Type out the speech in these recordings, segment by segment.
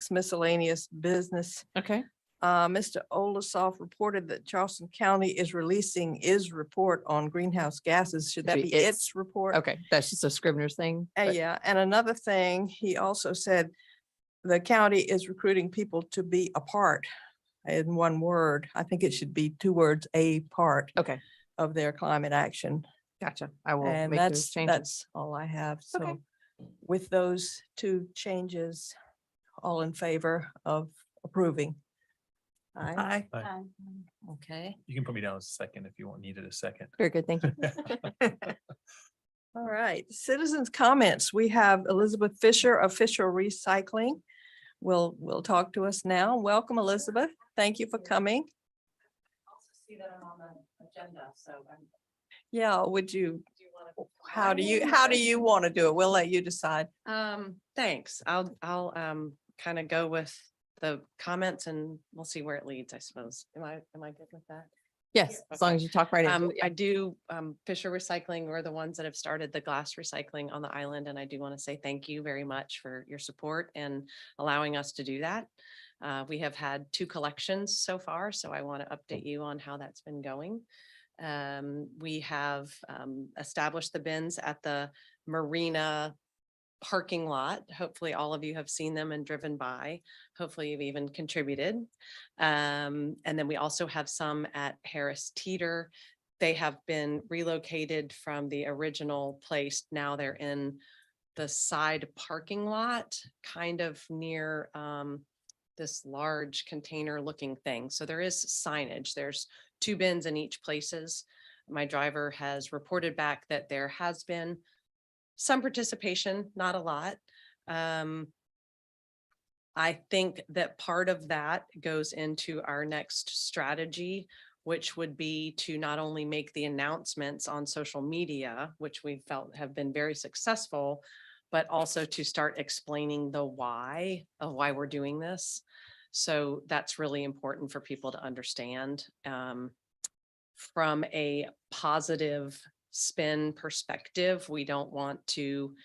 6 miscellaneous business. Okay. Mr. Olasoff reported that Charleston County is releasing its report on greenhouse gases. Should that Be be its. its report? Okay, that's just a Scrivener's thing. but- Yeah, and another thing, he also said the county is recruiting people to be a part in one word. I think it should be 2 words, a part Okay, of their climate action. gotcha. I will And make those changes. that's all I have. Okay. So with those 2 changes, all in favor of approving? Aye. Aye. Okay. You can put me down as a second if you want, needed a second. Very good, thank you. All right, citizens' comments. We have Elizabeth Fisher of Fisher Recycling. Will talk to us now. Welcome, Elizabeth. Thank you for coming. Also see that I'm on the agenda, so I'm. Yeah, would you, Do you want how do you want to do it? We'll let you decide. Thanks. I'll kind of go with the comments and we'll see where it leads, I suppose. Am I good with that? Yes, as long as you talk right into it. I do, Fisher Recycling, we're the ones that have started the glass recycling on the island, and I do want to say thank you very much for your support and allowing us to do that. We have had 2 collections so far, so I want to update you on how that's been going. We have established the bins at the marina parking lot. Hopefully all of you have seen them and driven by. Hopefully you've even contributed. And then we also have some at Harris Teeter. They have been relocated from the original place. Now they're in the side parking lot, kind of near this large container looking thing. So there is signage. There's 2 bins in each places. My driver has reported back that there has been some participation, not a lot. I think that part of that goes into our next strategy, which would be to not only make the announcements on social media, which we felt have been very successful, but also to start explaining the why of why we're doing this. So that's really important for people to understand. From a positive spin perspective, we don't want to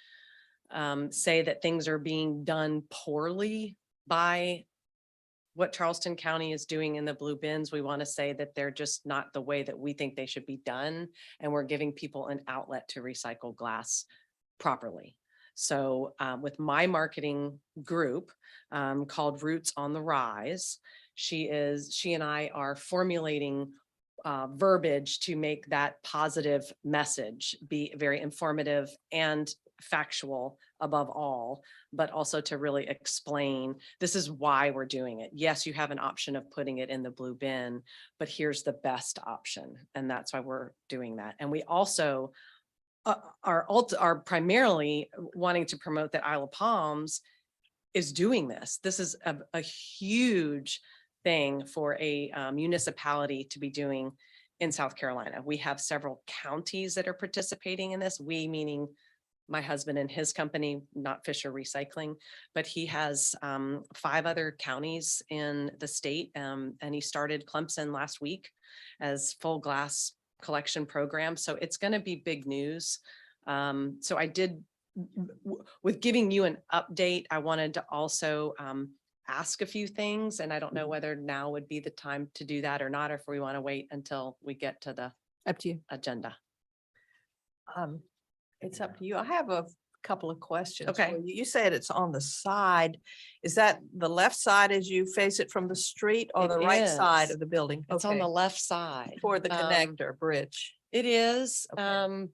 say that things are being done poorly by what Charleston County is doing in the blue bins. We want to say that they're just not the way that we think they should be done. And we're giving people an outlet to recycle glass properly. So with my marketing group called Roots on the Rise, she and I are formulating verbiage to make that positive message be very informative and factual above all, but also to really explain this is why we're doing it. Yes, you have an option of putting it in the blue bin, but here's the best option. And that's why we're doing that. And we also are primarily wanting to promote that Isle of Palms is doing this. This is a huge thing for a municipality to be doing in South Carolina. We have several counties that are participating in this. We meaning my husband and his company, not Fisher Recycling, but he has 5 other counties in the state. And he started Clemson last week as full glass collection program. So it's going to be big news. So I did, with giving you an update, I wanted to also ask a few things, and I don't know whether now would be the time to do that or not, or if we want to wait until we get to the Up to you. agenda. It's up to you. I have a couple of questions. Okay. for you. You said it's on the side. Is that the left side as you face it from the street or It the right side is. of the building? It's on Okay. the left side. For the Um, connector bridge. It is. Okay.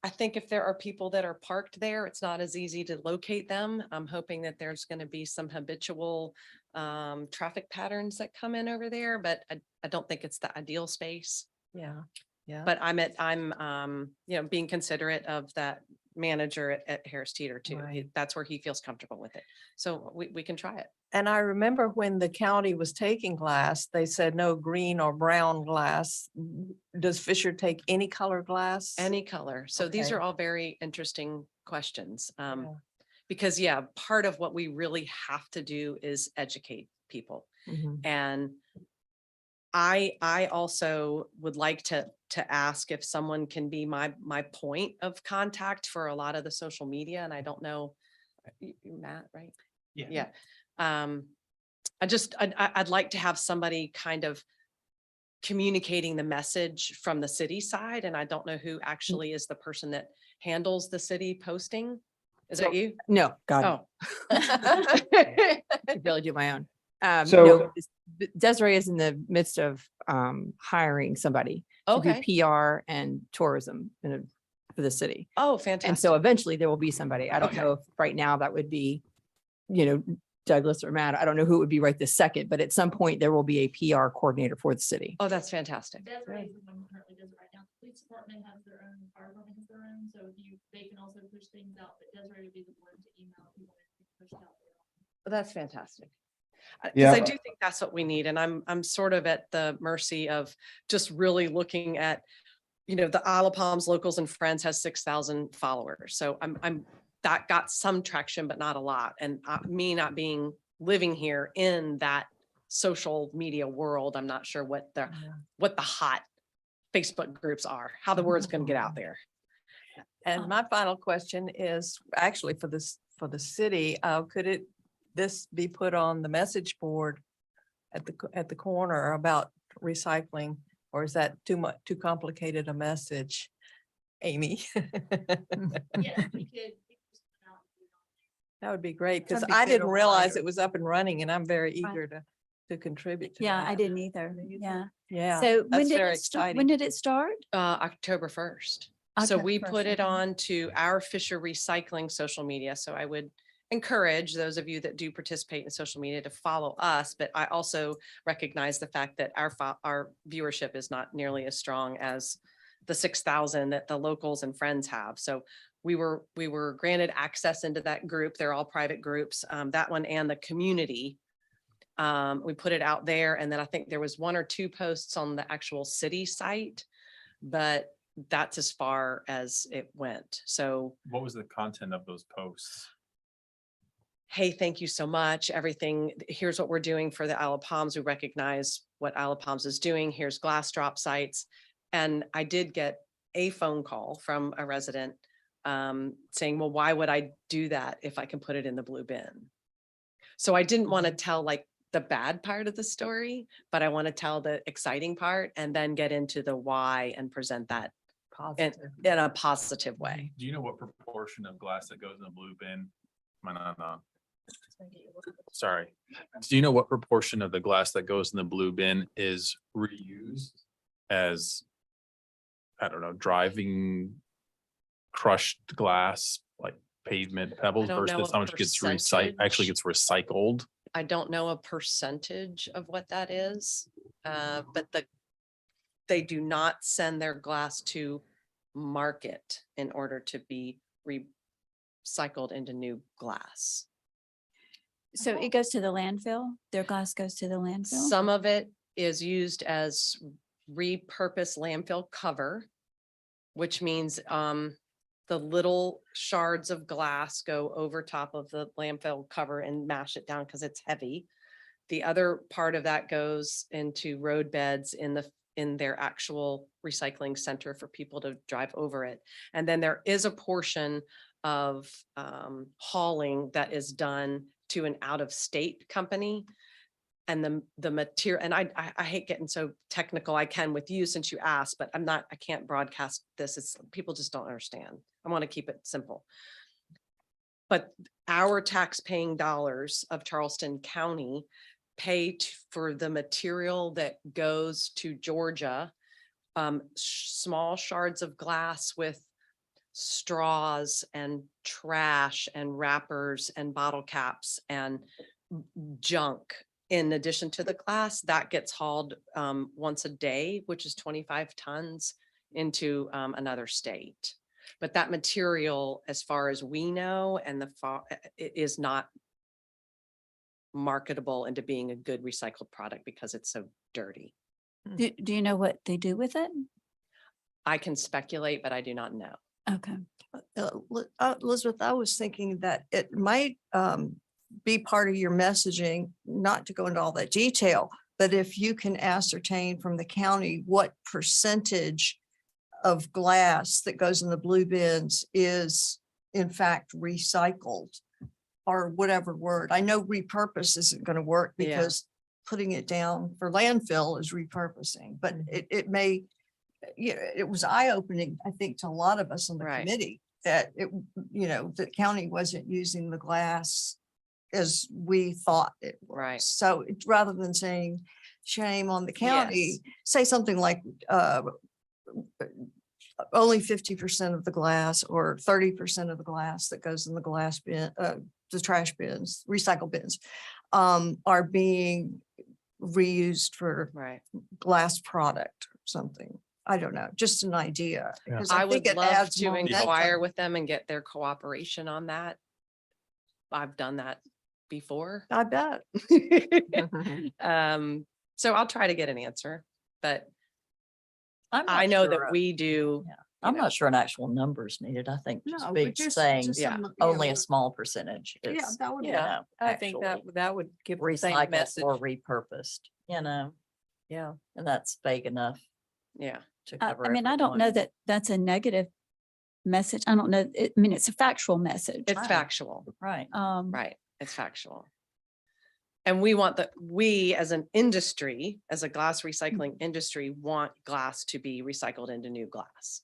I think if there are people that are parked there, it's not as easy to locate them. I'm hoping that there's going to be some habitual traffic patterns that come in over there, but I don't think it's the ideal space. Yeah, yeah. But I'm being considerate of that manager at Harris Teeter too. Right. That's where he feels comfortable with it. So we can try it. And I remember when the county was taking glass, they said no green or brown glass. Does Fisher take any color glass? Any color. So these Okay. are all very interesting questions. Yeah. Because part of what we really have to do is educate people. Mhm. And I also would like to ask if someone can be my point of contact for a lot of the social media. And I don't know, Matt, right? Yeah. Yeah. I'd like to have somebody kind of communicating the message from the city side. And I don't know who actually is the person that handles the city posting. Is that you? No, God, Oh, I could barely do my own. So- No, Desiree is in the midst of hiring somebody to do okay. PR and tourism for the city. Oh, And fantastic. so eventually there will be somebody. I don't Okay. know if right now that would be, Douglas or Matt. I don't know who it would be right this second, but at some point there will be a PR coordinator for the city. Oh, that's fantastic. Desiree is the one who currently does it right now. The police department has their own, fire department has their own, so they can also push things out, but Desiree would be the one to email if you wanted to push it out there. That's fantastic. Because Yeah. I do think that's what we need. And I'm sort of at the mercy of just really looking at, the Isle of Palms Locals and Friends has 6,000 followers. So that got some traction, but not a lot. And me not living here in that social media world, I'm not sure what the hot Facebook groups are, how the word's going to get out there. And my final question is actually for the city, could this be put on the message board at the corner about recycling? Or is that too complicated a message? Amy? Yes, we could. Just put it out and put it on. That would be great, because That'd be I good didn't realize override. it was up and running, and I'm very eager to contribute to Yeah, that. I didn't either. You Yeah. Yeah, So when that's did very it start? exciting. When did it start? October 1st. So October we 1st, put it okay. on to our Fisher Recycling social media. So I would encourage those of you that do participate in social media to follow us. But I also recognize the fact that our viewership is not nearly as strong as the 6,000 that the locals and friends have. So we were granted access into that group. They're all private groups, that one and the community. We put it out there, and then I think there was 1 or 2 posts on the actual city site, but that's as far as it went. So, What was the content of those posts? hey, thank you so much. Everything, here's what we're doing for the Isle of Palms. We recognize what Isle of Palms is doing. Here's glass drop sites. And I did get a phone call from a resident saying, well, why would I do that if I can put it in the blue bin? So I didn't want to tell like the bad part of the story, but I want to tell the exciting part and then get into the why and present that in a positive way. Do you know what proportion of glass that goes in the blue bin? Sorry. Do you know what proportion of the glass that goes in the blue bin is reused as, I don't know, driving crushed glass, like pavement pebbles don't know versus a how much gets percentage. actually gets recycled? I don't know a percentage of what that is, but they do not send their glass to market in order to be recycled into new glass. So it goes to the landfill? Their glass goes to the landfill? Some of it is used as repurposed landfill cover, which means the little shards of glass go over top of the landfill cover and mash it down because it's heavy. The other part of that goes into road beds in their actual recycling center for people to drive over it. And then there is a portion of hauling that is done to an out-of-state company. And the material, and I hate getting so technical. I can with you since you asked, but I can't broadcast this. It's people just don't understand. I want to keep it simple. But our tax-paying dollars of Charleston County pay for the material that goes to Georgia, small shards of glass with straws and trash and wrappers and bottle caps and junk. In addition to the glass, that gets hauled once a day, which is 25 tons into another state. But that material, as far as we know, and it is not marketable into being a good recycled product because it's so dirty. Do you know what they do with it? I can speculate, but I do not know. Okay. Elizabeth, I was thinking that it might be part of your messaging, not to go into all that detail, but if you can ascertain from the county what percentage of glass that goes in the blue bins is in fact recycled, or whatever word. I know repurpose isn't going to work Yeah. because putting it down for landfill is repurposing, but it may, it was eye-opening, I think, to a lot of us on the Right. committee that the county wasn't using the glass as we thought it was. Right. So rather than saying shame on the county, say something like, only 50% of the glass or 30% of the glass that goes in the glass bin, the trash bins, recycle bins, are being reused for Right. glass product or something. I don't know, just an idea. Yeah. because I think would it love adds to momentum. inquire with them and get their cooperation on that. I've done that before. I bet. So I'll try to get an answer, but I'm I not know sure that a- we do. yeah. you I'm know. not sure an actual number's needed. I think just No, big but just saying Yeah. some, only a small percentage Yeah, is, that would be. you Yeah, know, I think that, actually that would give the same recycled message. or repurposed, you know, Yeah. and that's vague enough Yeah. to cover. I mean, I don't know everyone. that that's a negative message. I don't know. I mean, it's a factual message. It's Right. factual, Right. right? It's factual. And we as an industry, as a glass recycling industry, want glass to be recycled into new glass.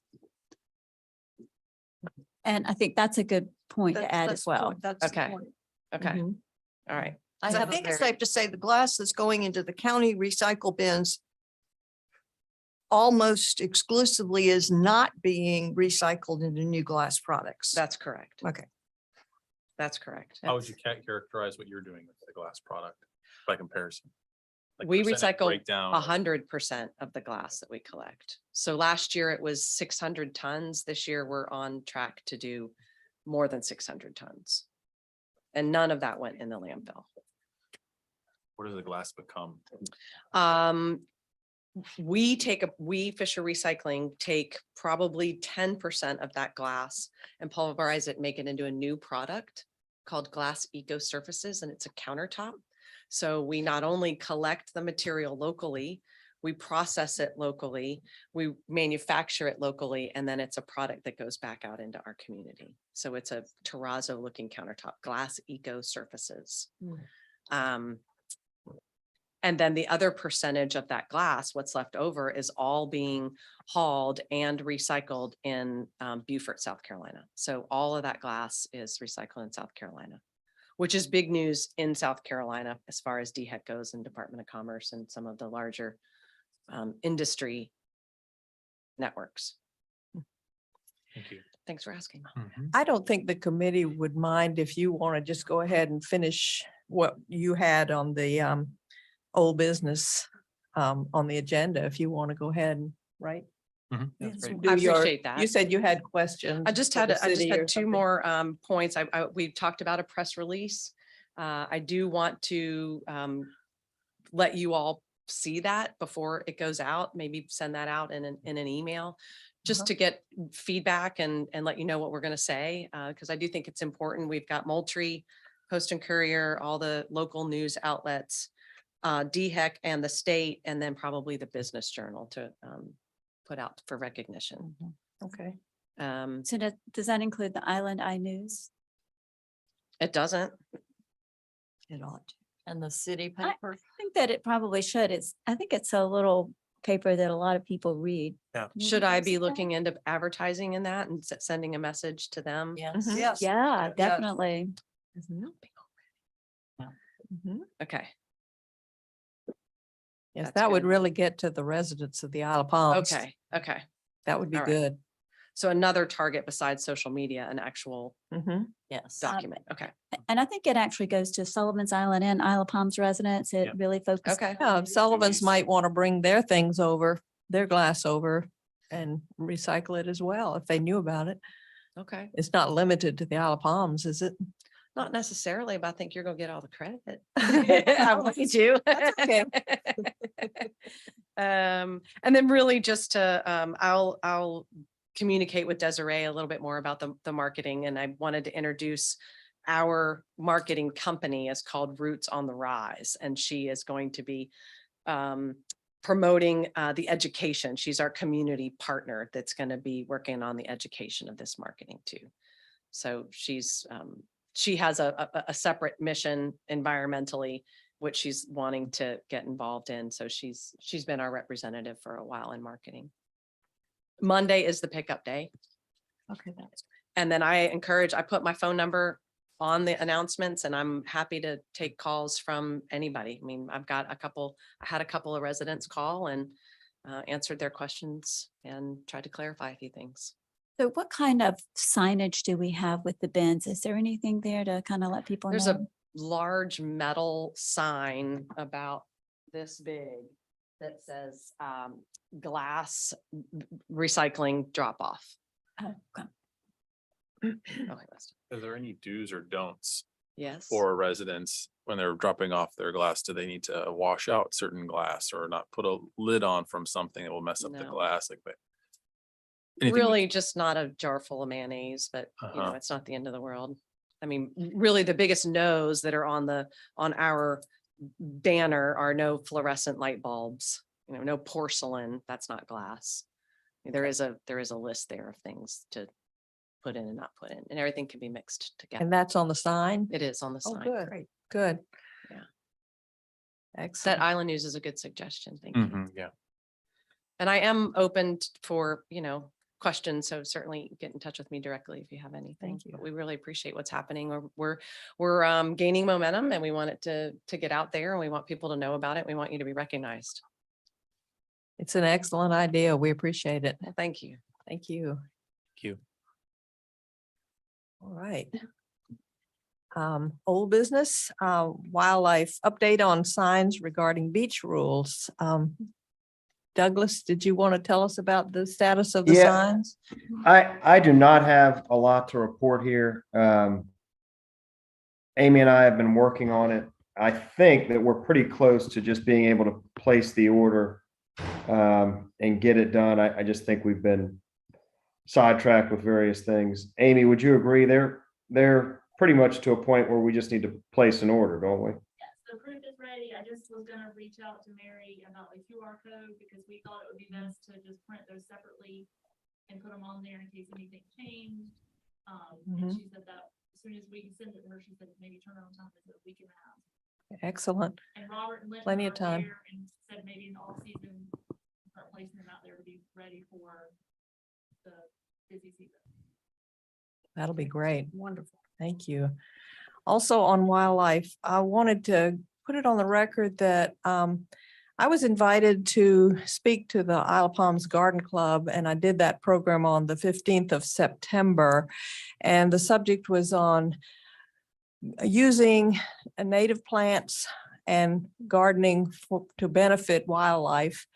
And I think that's a good point to add as well. That's the Okay. point. Okay, Mhm. all right. I So I have a think it's very- safe to say the glass that's going into the county recycle bins almost exclusively is not being recycled into new glass products. That's correct. Okay. That's correct. How would you characterize what you're doing with the glass product by comparison? Like We percentage recycle breakdown of- 100% of the glass that we collect. So last year it was 600 tons. This year we're on track to do more than 600 tons. And none of that went in the landfill. What does the glass become? We Fisher Recycling take probably 10% of that glass and pulverize it, make it into a new product called Glass Eco Surfaces, and it's a countertop. So we not only collect the material locally, we process it locally, we manufacture it locally, and then it's a product that goes back out into our community. So it's a terrazzo looking countertop, Glass Eco Surfaces. And then the other percentage of that glass, what's left over, is all being hauled and recycled in Beaufort, South Carolina. So all of that glass is recycled in South Carolina, which is big news in South Carolina as far as DHEC goes and Department of Commerce and some of the larger industry networks. Thank you. Thanks for asking. I don't think the committee would mind if you want to just go ahead and finish what you had on the old business on the agenda, if you want to go ahead and, right? Mhm, that's Yes, great. do I your- appreciate that. You said you had questions. I just for had, the I just city or had two something. more points. We've talked about a press release. I do want to let you all see that before it goes out, maybe send that out in an email, just to get feedback and let you know what we're going to say. Because I do think it's important. We've got Moultrie, Post and Courier, all the local news outlets, DHEC and the state, and then probably the Business Journal to put out for recognition. Okay. So does that include the Island Eye News? It doesn't. It ought to. And the city I paper. think that it probably should. I think it's a little paper that a lot of people read. Yeah. Can you Should I address be that? looking into advertising in that and sending a message to them? Yes. Yes. Yeah, Yes. definitely. Mhm. Okay, Yes, That's that would good. really get to the residents of the Isle of Palms. okay, okay. That would be All right. good. So another target besides social media, an actual Mhm. Yes. document. Okay, And I think it actually goes to Sullivan's Island and Isle of Palms residents. It Yeah. really focuses. okay. Yeah, Sullivan's Louise. might want to bring their things over, their glass over and recycle it as well, if they knew about it. Okay, It's not limited to the Isle of Palms, is it? not necessarily, but I think you're gonna get all the credit. I want you to. That's okay. And then really just to, I'll communicate with Desiree a little bit more about the marketing, and I wanted to introduce our marketing company is called Roots on the Rise, and she is going to be promoting the education. She's our community partner that's going to be working on the education of this marketing too. So she's she has a separate mission environmentally, which she's wanting to get involved in. So she's been our representative for a while in marketing. Monday is the pickup day. Okay, that's. And then I put my phone number on the announcements, and I'm happy to take calls from anybody. I mean, I had a couple of residents call and answered their questions and tried to clarify a few things. So what kind of signage do we have with the bins? Is there anything there to kind of let people There's a know? large metal sign about this big that says glass recycling drop off. Oh, okay. Is there any do's or don'ts Yes. for residents when they're dropping off their glass? Do they need to wash out certain glass or not put a lid on from something that will mess up the No. glass like that? Anything with- Really just not a jar full of mayonnaise, but you know, Uh-huh. it's not the end of the world. I mean, really the biggest no's that are on our banner are no fluorescent light bulbs, you know, no porcelain, that's not glass. There is a list there of things to put in and not put in, and everything can be mixed And together. that's on the sign? It is on the Oh, sign. good, Great. good. Yeah. Excellent. That Island News is a good suggestion. Thank you. Mhm, yeah. And I am open for, questions. So certainly get in touch with me directly if you have anything. Thank you. But we really appreciate what's happening. We're gaining momentum, and we want it to get out there, and we want people to know about it. We want you to be recognized. It's an excellent idea. We appreciate it. Well, thank you. Thank you. Thank you. All right. Old business, wildlife update on signs regarding beach rules. Douglas, did you want to tell us about the status of the Yeah. signs? I do not have a lot to report here. Amy and I have been working on it. I think that we're pretty close to just being able to place the order and get it done. I just think we've been sidetracked with various things. Amy, would you agree? They're pretty much to a point where we just need to place an order, don't we? Yes, the proof is ready. I just was gonna reach out to Mary about the QR code because we thought it would be best to just print those separately and put them on there in case anything changed. And she said that as soon as we send it to her, she said maybe turnaround time is a week and a half. Excellent. And Robert and Linda Plenty of are time. there and said maybe in the off season, start placing them out there to be ready for the busy season. That'll be great. Wonderful. Thank you. Also on wildlife, I wanted to put it on the record that I was invited to speak to the Isle of Palms Garden Club, and I did that program on the 15th of September. And the subject was on using native plants and gardening to benefit wildlife.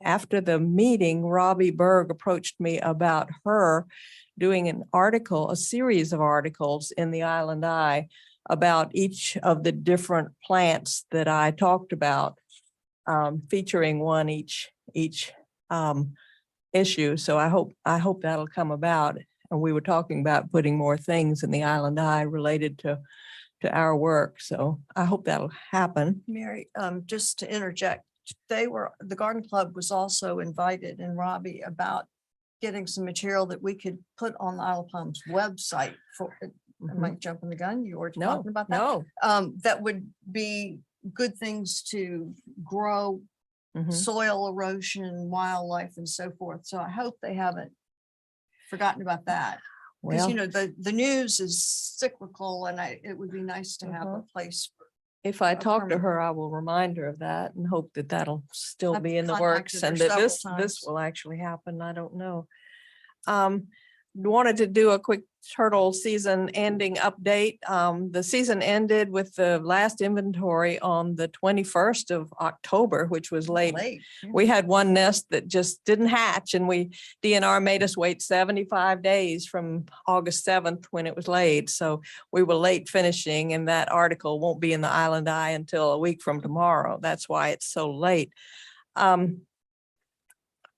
After the meeting, Robbie Berg approached me about her doing an article, a series of articles in the Island Eye about each of the different plants that I talked about, featuring one each issue. So I hope that'll come about. And we were talking about putting more things in the Island Eye related to our work. So I hope that'll happen. Mary, just to interject, the garden club was also invited, and Robbie, about getting some material that we could put on the Isle of Palms website for, am I jumping the gun? You were No, talking about that? no. That would be good things to grow Mhm. soil erosion, wildlife and so forth. So I hope they haven't forgotten about that. Because, Well, you know, the news is cyclical, and it would be nice to have a place. if I a talk to permanent- her, I will remind her of that and hope that that'll still I've be in the contacted works her and that several this times. will actually happen. I don't know. Wanted to do a quick turtle season ending update. The season ended with the last inventory on the 21st of October, which was late. Late. yeah. We had one nest that just didn't hatch, and DNR made us wait 75 days from August 7th when it was laid. So we were late finishing, and that article won't be in the Island Eye until a week from tomorrow. That's why it's so late.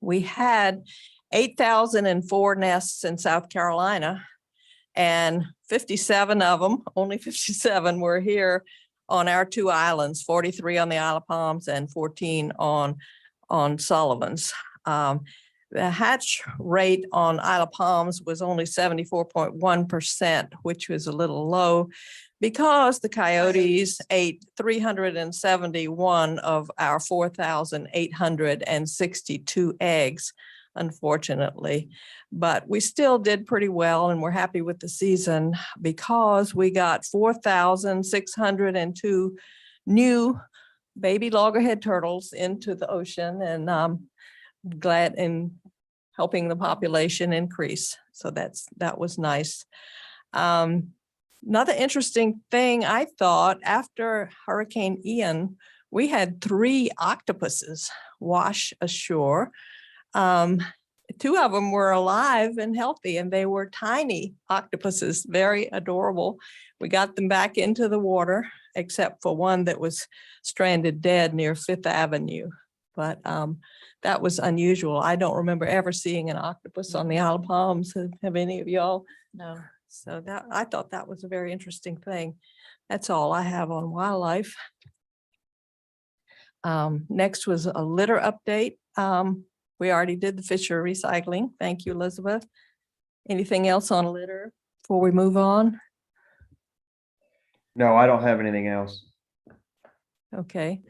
We had 8,004 nests in South Carolina, and 57 of them, only 57 were here on our two islands, 43 on the Isle of Palms and 14 on Sullivan's. The hatch rate on Isle of Palms was only 74.1%, which was a little low because the coyotes ate 371 of our 4,862 eggs, unfortunately. But we still did pretty well, and we're happy with the season because we got 4,602 new baby loggerhead turtles into the ocean, and glad in helping the population increase. So that was nice. Another interesting thing I thought, after Hurricane Ian, we had 3 octopuses wash ashore. 2 of them were alive and healthy, and they were tiny octopuses, very adorable. We got them back into the water, except for one that was stranded dead near Fifth Avenue. But that was unusual. I don't remember ever seeing an octopus on the Isle of Palms. Have any of y'all? No. So I thought that was a very interesting thing. That's all I have on wildlife. Next was a litter update. We already did the Fisher recycling. Thank you, Elizabeth. Anything else on litter before we move on? No, I don't have anything else. Okay.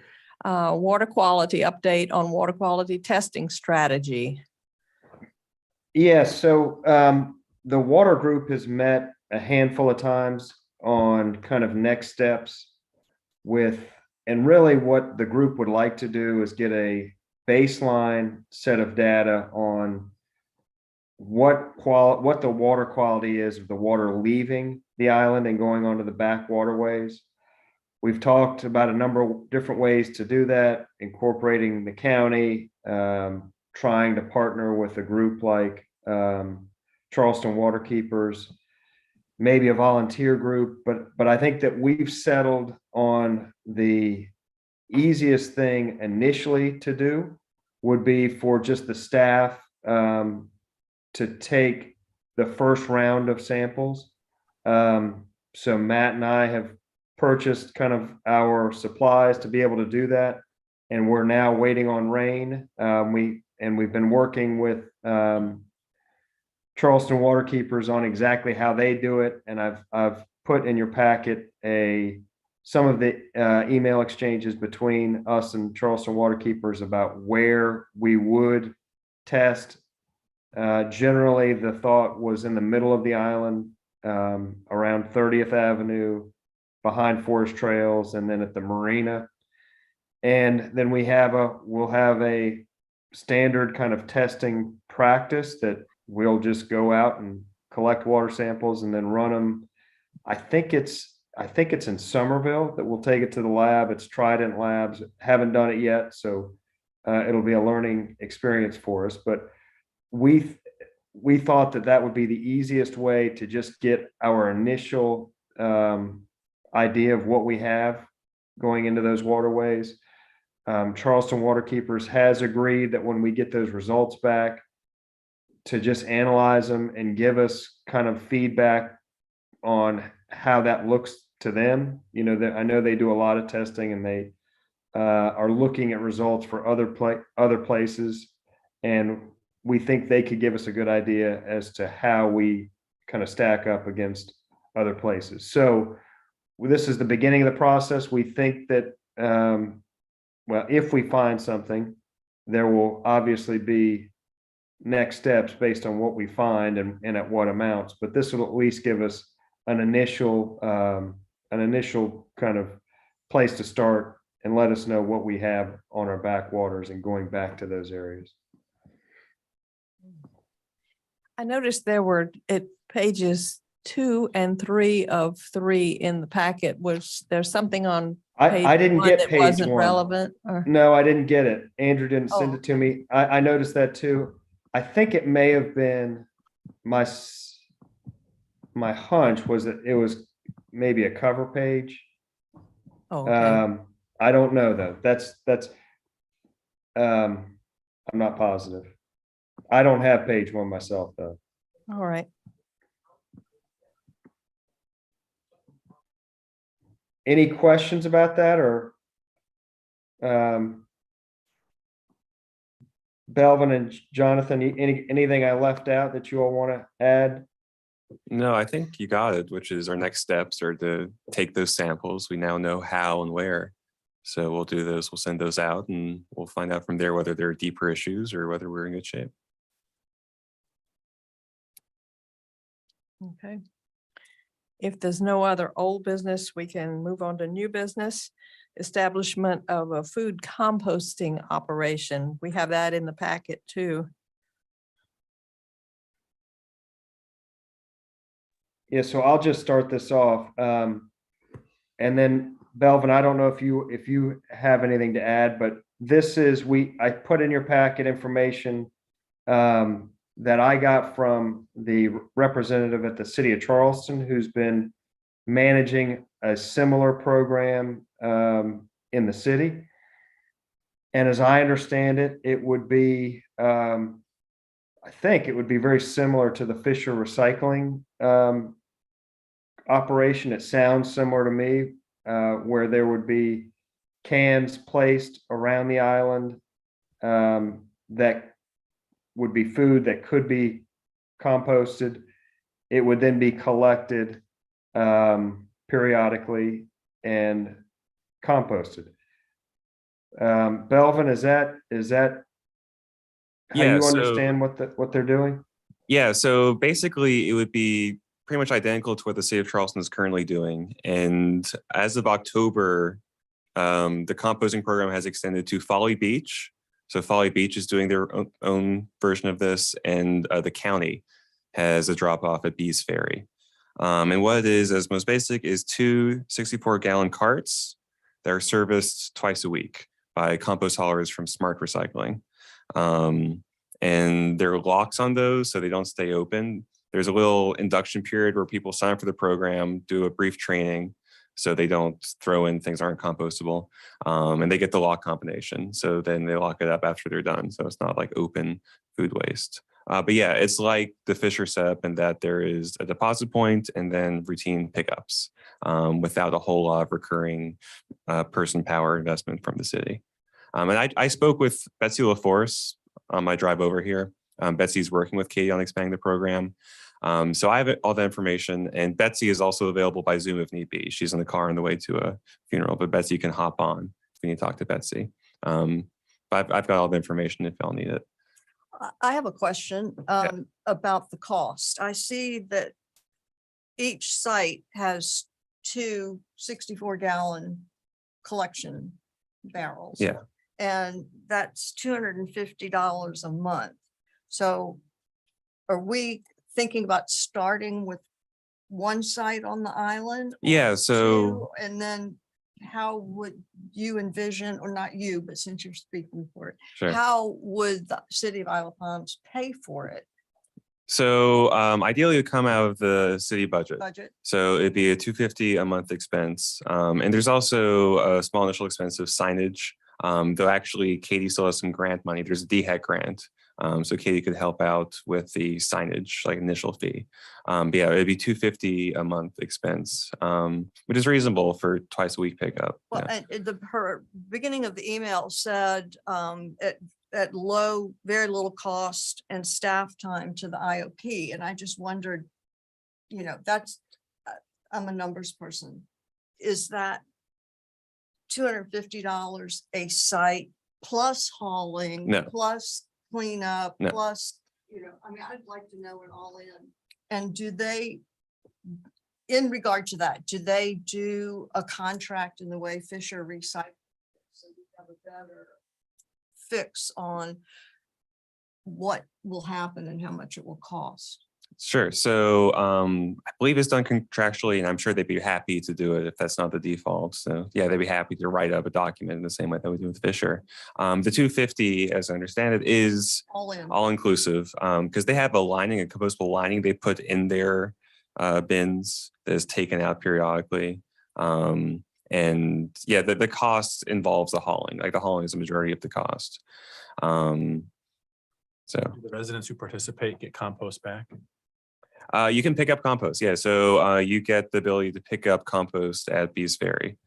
Water quality update on water quality testing strategy. Yes, so the water group has met a handful of times on kind of next steps with, and really what the group would like to do is get a baseline set of data on what the water quality is of the water leaving the island and going onto the back waterways. We've talked about a number of different ways to do that, incorporating the county, trying to partner with a group like Charleston Waterkeepers, maybe a volunteer group, but I think that we've settled on the easiest thing initially to do would be for just the staff to take the first round of samples. So Matt and I have purchased kind of our supplies to be able to do that, and we're now waiting on rain. We've been working with Charleston Waterkeepers on exactly how they do it, and I've put in your packet some of the email exchanges between us and Charleston Waterkeepers about where we would test. Generally, the thought was in the middle of the island, around 30th Avenue, behind Forest Trails, and then at the marina. And then we'll have a standard kind of testing practice that we'll just go out and collect water samples and then run them. I think it's in Somerville that we'll take it to the lab. It's Trident Labs. Haven't done it yet, so it'll be a learning experience for us. But we thought that would be the easiest way to just get our initial idea of what we have going into those waterways. Charleston Waterkeepers has agreed that when we get those results back, to just analyze them and give us kind of feedback on how that looks to them. You know, I know they do a lot of testing, and they are looking at results for other places, and we think they could give us a good idea as to how we kind of stack up against other places. So this is the beginning of the process. We think that, well, if we find something, there will obviously be next steps based on what we find and at what amounts, but this will at least give us an initial kind of place to start and let us know what we have on our backwaters and going back to those areas. I noticed there were at pages 2 and 3 of 3 in the packet. Was there something on I page didn't 1 get that page wasn't 1. relevant? Or No, I didn't get it. Andrew didn't send Oh, it to me. I noticed that too. I think it may have been my hunch was that it was maybe a cover page. oh, okay. I don't know though. That's I'm not positive. I don't have page 1 myself though. All right. Any questions about that, or Belvin and Jonathan, anything I left out that you all want to add? No, I think you got it, which is our next steps are to take those samples. We now know how and where. So we'll do those, we'll send those out and we'll find out from there whether there are deeper issues or whether we're in good shape. Okay. If there's no other old business, we can move on to new business. Establishment of a food composting operation. We have that in the packet too. Yeah, so I'll just start this off. And then Belvin, I don't know if you have anything to add, but this is, I put in your packet information that I got from the representative at the city of Charleston, who's been managing a similar program in the city. And as I understand it, it would be, I think it would be very similar to the Fisher Recycling operation. It sounds similar to me, where there would be cans placed around the island that would be food that could be composted. It would then be collected periodically and composted. Belvin, is that how Yeah, you so- understand what they're doing? Yeah, so basically it would be pretty much identical to what the city of Charleston is currently doing. And as of October, the composting program has extended to Folly Beach. So Folly Beach is doing their own version of this, and the county has a drop off at Bees Ferry. And what it is, as most basic, is 2 64-gallon carts that are serviced twice a week by compost haulers from Smart Recycling. And there are locks on those so they don't stay open. There's a little induction period where people sign up for the program, do a brief training so they don't throw in things that aren't compostable, and they get the lock combination. So then they lock it up after they're done. So it's not like open food waste. But yeah, it's like the Fisher setup in that there is a deposit point and then routine pickups without a whole lot of recurring person power investment from the city. And I spoke with Betsy LaForce on my drive over here. Betsy's working with Katie on expanding the program. So I have all the information, and Betsy is also available by Zoom if need be. She's in the car on the way to a funeral, but Betsy can hop on if you need to talk to Betsy. But I've got all the information if y'all need it. I have a question about the cost. I see that each site has 2 64-gallon collection barrels. Yeah. And that's $250 a month. So are we thinking about starting with one site on the island? or Yeah, so- 2? And then how would you envision, or not you, but since you're speaking for it, Sure. how would the city of Isle of Palms pay for it? So ideally, it would come out of the city budget. Budget? So it'd be a $250 a month expense. And there's also a small initial expense of signage. Though actually Katie still has some grant money. There's a DHEC grant. So Katie could help out with the signage, like initial fee. But yeah, it'd be $250 a month expense, which is reasonable for twice a week pickup. Well, Yeah. and her beginning of the email said at low, very little cost and staff time to the IOP. And I just wondered, that's, I'm a numbers person. Is that $250 a site plus hauling, No. plus cleanup, No. plus, I'd like to know it all in. And do they, in regard to that, do they do a contract in the way Fisher Recycling? So we have a better fix on what will happen and how much it will cost. Sure. So I believe it's done contractually, and I'm sure they'd be happy to do it if that's not the default. So yeah, they'd be happy to write up a document in the same way that we do with Fisher. The $250, as I understand it, is All in. all inclusive because they have a lining, a compostable lining they put in their bins that is taken out periodically. And yeah, the cost involves the hauling. Like the hauling is the majority of the cost. So Do the residents who participate get compost back? you can pick up compost. Yeah. So you get the ability to pick up compost at Bees Ferry.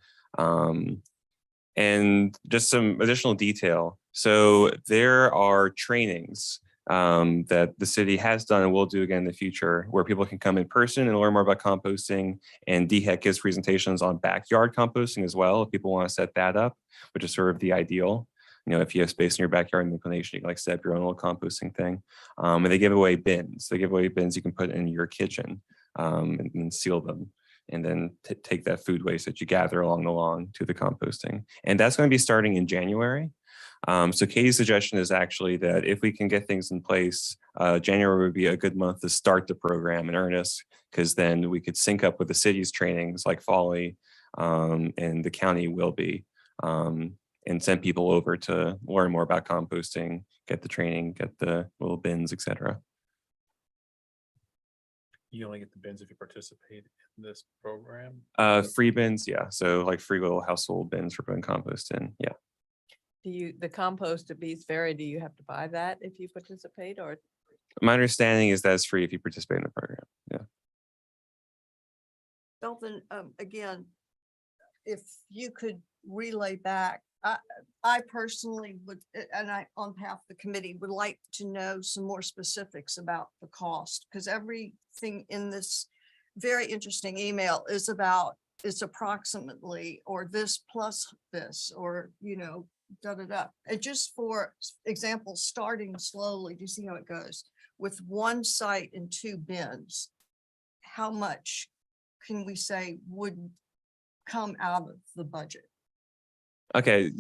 And just some additional detail. So there are trainings that the city has done and will do again in the future, where people can come in person and learn more about composting. And DHEC gives presentations on backyard composting as well, if people want to set that up, which is sort of the ideal. You know, if you have space in your backyard and inclination, you can like set up your own little composting thing. And they give away bins. They give away bins you can put in your kitchen and seal them, and then take that food waste that you gather along the lawn to the composting. And that's going to be starting in January. So Katie's suggestion is actually that if we can get things in place, January would be a good month to start the program in earnest, because then we could sync up with the city's trainings like Folly and the county will be, and send people over to learn more about composting, get the training, get the little bins, etc. You only get the bins if you participate in this program. Free bins, yeah. So like free little household bins for putting compost in, yeah. The compost at Bees Ferry, do you have to buy that if you participate, or? My understanding is that it's free if you participate in the program. Yeah. Belvin, again, if you could relay back, I personally would, and I, on behalf of the committee, would like to know some more specifics about the cost, because everything in this very interesting email is about, it's approximately, or this plus this, or, you know, da, da, da. And just for example, starting slowly to see how it goes with one site and 2 bins, how much can we say would come out of the budget? Okay,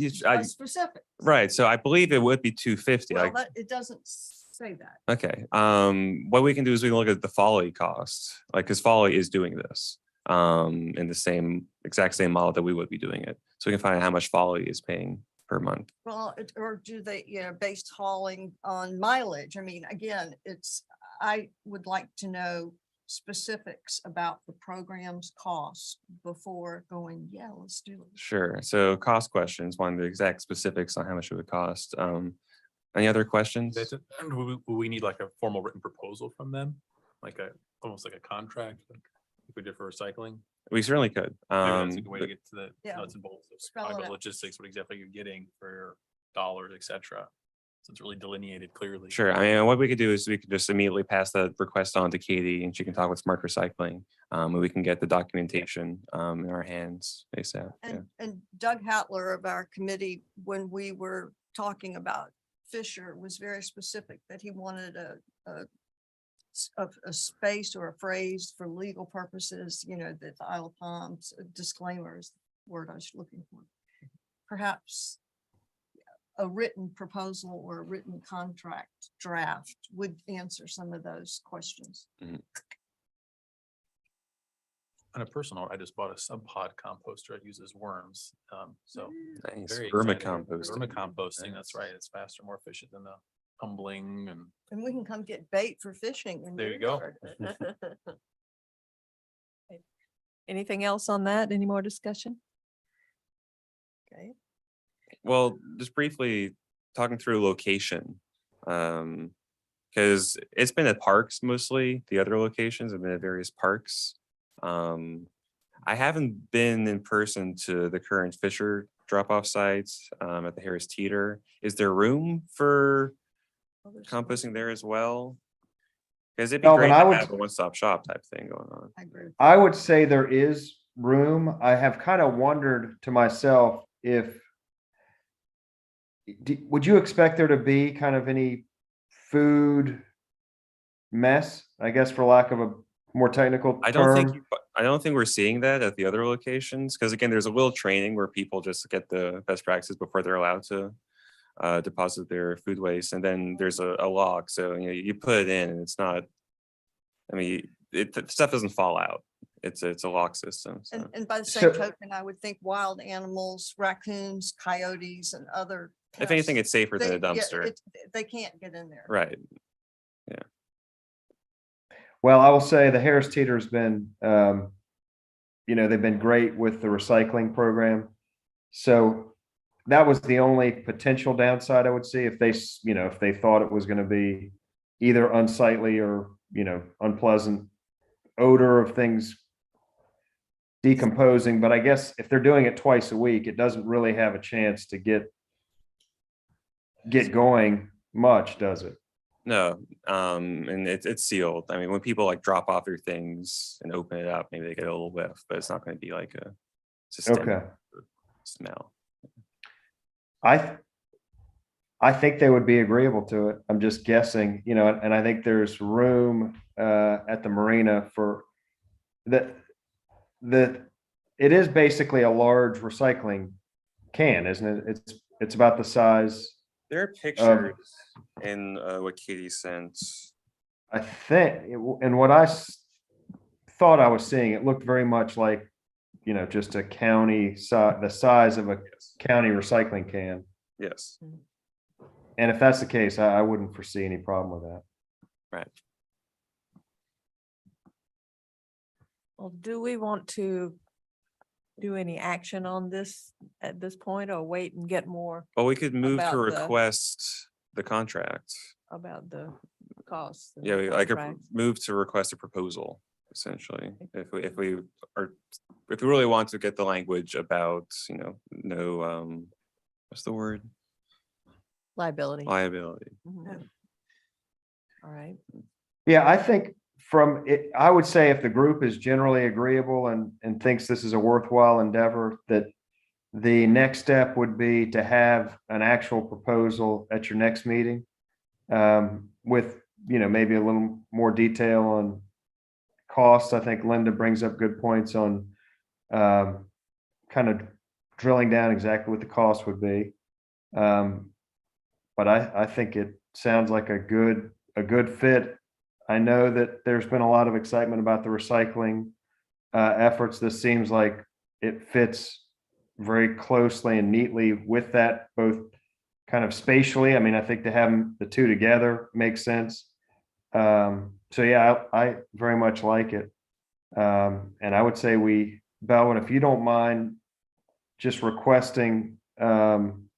Specific. right. So I believe it would be 250. Well, that, it doesn't say that. Okay. What we can do is we can look at the Folly cost, like, because Folly is doing this in the same exact same model that we would be doing it. So we can find out how much Folly is paying per month. Well, or do they, you know, based hauling on mileage? I mean, again, I would like to know specifics about the program's cost before going, yeah, let's do it. Sure. So cost questions, one of the exact specifics on how much it would cost. Any other questions? And will we need like a formal written proposal from them? Like almost like a contract, like if we did for recycling? We certainly could. Maybe that's a good way to get to the Yeah. nuts and bolts of Spell it kind of out. logistics, what exactly you're getting for your dollars, et cetera. So it's really delineated clearly. Sure. I mean, what we could do is we could just immediately pass that request on to Katie, and she can talk with Smart Recycling. And we can get the documentation in our hands ASAP. Yeah. And Doug Hatler of our committee, when we were talking about Fisher, was very specific that he wanted a space or a phrase for legal purposes, you know, that the Isle of Palms disclaimer is the word I was looking for. Perhaps a written proposal or a written contract draft would answer some of those questions. On a personal note, I just bought a sub pod composter. It uses worms. So Nice. very Vermicomposting. Vermicomposting, that's right. It's faster, more efficient than the humbling and And we can come get bait for fishing. in There your you go. yard. Anything else on that? Any more discussion? Okay. Well, just briefly talking through location. Because it's been at parks mostly. The other locations have been at various parks. I haven't been in person to the current Fisher drop-off sites at the Harris Teeter. Is there room for composting there as well? Because it'd be Melvin, great I to would- have a one-stop shop type thing going on. I agree. I would say there is room. I have kind of wondered to myself if would you expect there to be kind of any food mess, I guess, for lack of a more technical I don't think term? I don't think we're seeing that at the other locations, because again, there's a little training where people just get the best practices before they're allowed to deposit their food waste, and then there's a log. So you know, you put it in, and it's not. I mean, the stuff doesn't fall out. It's a lock system. So. And by the same So- token, I would think wild animals, raccoons, coyotes, and other. If anything, pests, it's safer than a they- yeah, dumpster. they can't get in there. Right. Well, I will say the Harris Teeter's been, you know, they've been great with the recycling program. So that was the only potential downside I would see if they, you know, if they thought it was going to be either unsightly or, you know, unpleasant odor of things decomposing, but I guess if they're doing it twice a week, it doesn't really have a chance to get going much, does it? No, and it's sealed. I mean, when people like drop off their things and open it up, maybe they get a little whiff, but it's not going to be like a systemic Okay. smell. I think they would be agreeable to it. I'm just guessing, you know, and I think there's room at the marina for that. It is basically a large recycling can, isn't it? It's about the size. There are pictures in what Katie sent. I think, and what thought I was seeing, it looked very much like, you know, just a county the size of a county recycling can. Yes. And if that's the case, I wouldn't foresee any problem with that. Right. Well, do we want to do any action on this at this point or wait and get more Well, we could move to About the- request the contract. about the costs? and Yeah, the we like contracts? move to request a proposal, essentially. If we really want to get the language about, you know, no, what's the word? Liability. Liability. Mhm. All right. Yeah, I think from it, I would say if the group is generally agreeable and thinks this is a worthwhile endeavor, that the next step would be to have an actual proposal at your next meeting. With, you know, maybe a little more detail on costs. I think Linda brings up good points on kind of drilling down exactly what the cost would be. But I think it sounds like a good fit. I know that there's been a lot of excitement about the recycling efforts. This seems like it fits very closely and neatly with that, both kind of spatially. I mean, I think to have the two together makes sense. So yeah, I very much like it. And I would say Belvin, if you don't mind just requesting an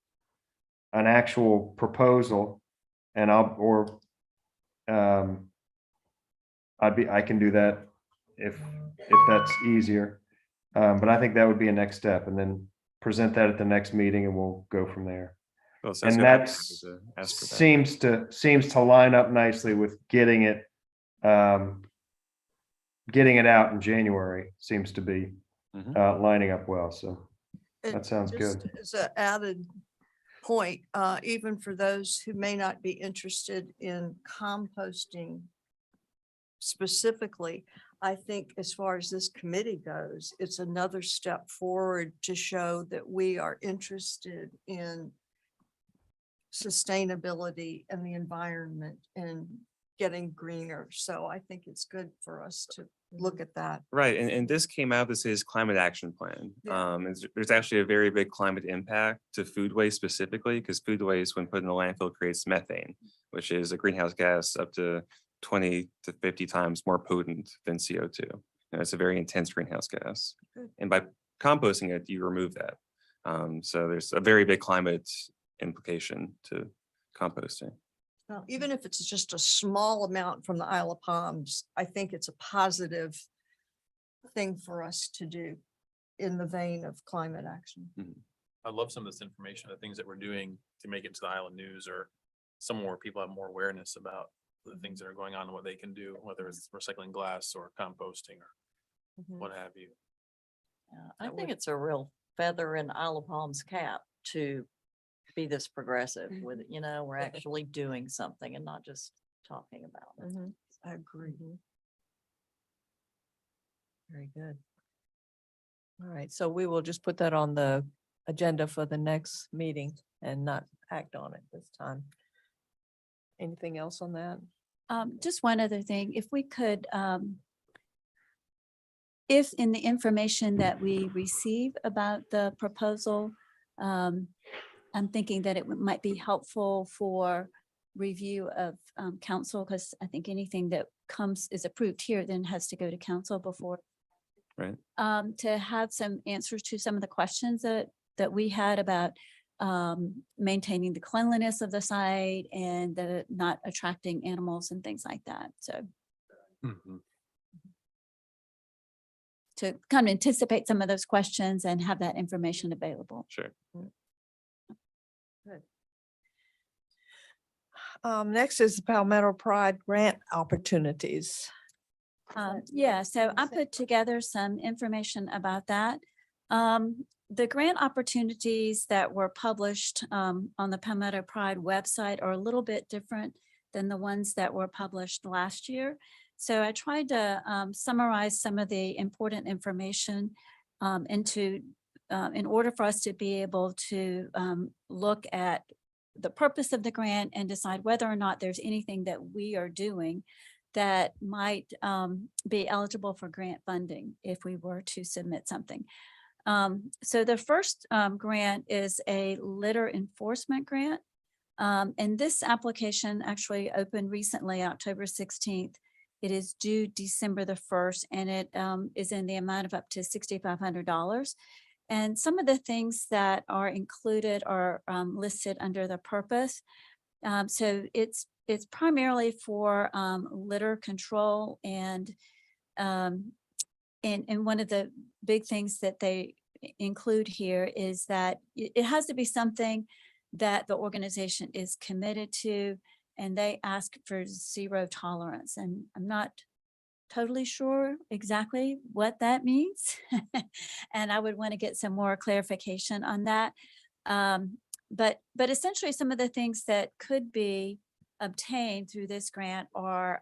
actual proposal, and I can do that if that's easier. But I think that would be a next step, and then present that at the next meeting and we'll go from there. Well, it sounds And good. I'm that's happy to ask for that. seems to line up nicely with getting it out in January seems to be Mhm. lining up well. So And that sounds just good. As an added point, even for those who may not be interested in composting specifically, I think as far as this committee goes, it's another step forward to show that we are interested in sustainability and the environment and getting greener. So I think it's good for us to look at that. Right, and this came out, this is climate action plan. Yeah. There's actually a very big climate impact to food waste specifically, because food waste, when put in the landfill, creates methane, which is a greenhouse gas up to 20 to 50 times more potent than CO2. And it's a very intense greenhouse gas. Good. And by composting it, you remove that. So there's a very big climate implication to composting. Now, even if it's just a small amount from the Isle of Palms, I think it's a positive thing for us to do in the vein of climate action. I love some of this information, the things that we're doing to make it to the Island News or somewhere where people have more awareness about the things that are going on and what they can do, whether it's recycling glass or composting or Mhm. what have you. Yeah, I That think would- it's a real feather in Isle of Palms cap to be this progressive with, it. You know, we're actually doing something and not just talking about it. Mhm. I agree. Very good. All right, so we will just put that on the agenda for the next meeting and not act on it this time. Anything else on that? Just one other thing, if we could, if in the information that we receive about the proposal, I'm thinking that it might be helpful for review of council, because I think anything that is approved here then has to go to council before. Right. To have some answers to some of the questions that we had about maintaining the cleanliness of the site and the not attracting animals and things like that. So Mhm. to kind of anticipate some of those questions and have that information available. Sure. Next is the Palmetto Pride grant opportunities. Yeah, so I put together some information about that. The grant opportunities that were published on the Palmetto Pride website are a little bit different than the ones that were published last year. So I tried to summarize some of the important information in order for us to be able to look at the purpose of the grant and decide whether or not there's anything that we are doing that might be eligible for grant funding if we were to submit something. So the first grant is a litter enforcement grant. And this application actually opened recently, October 16th. It is due December the 1st, and it is in the amount of up to $6,500. And some of the things that are included are listed under the purpose. So it's primarily for litter control, and one of the big things that they include here is that it has to be something that the organization is committed to, and they ask for zero tolerance. And I'm not totally sure exactly what that means. And I would want to get some more clarification on that. But essentially some of the things that could be obtained through this grant are,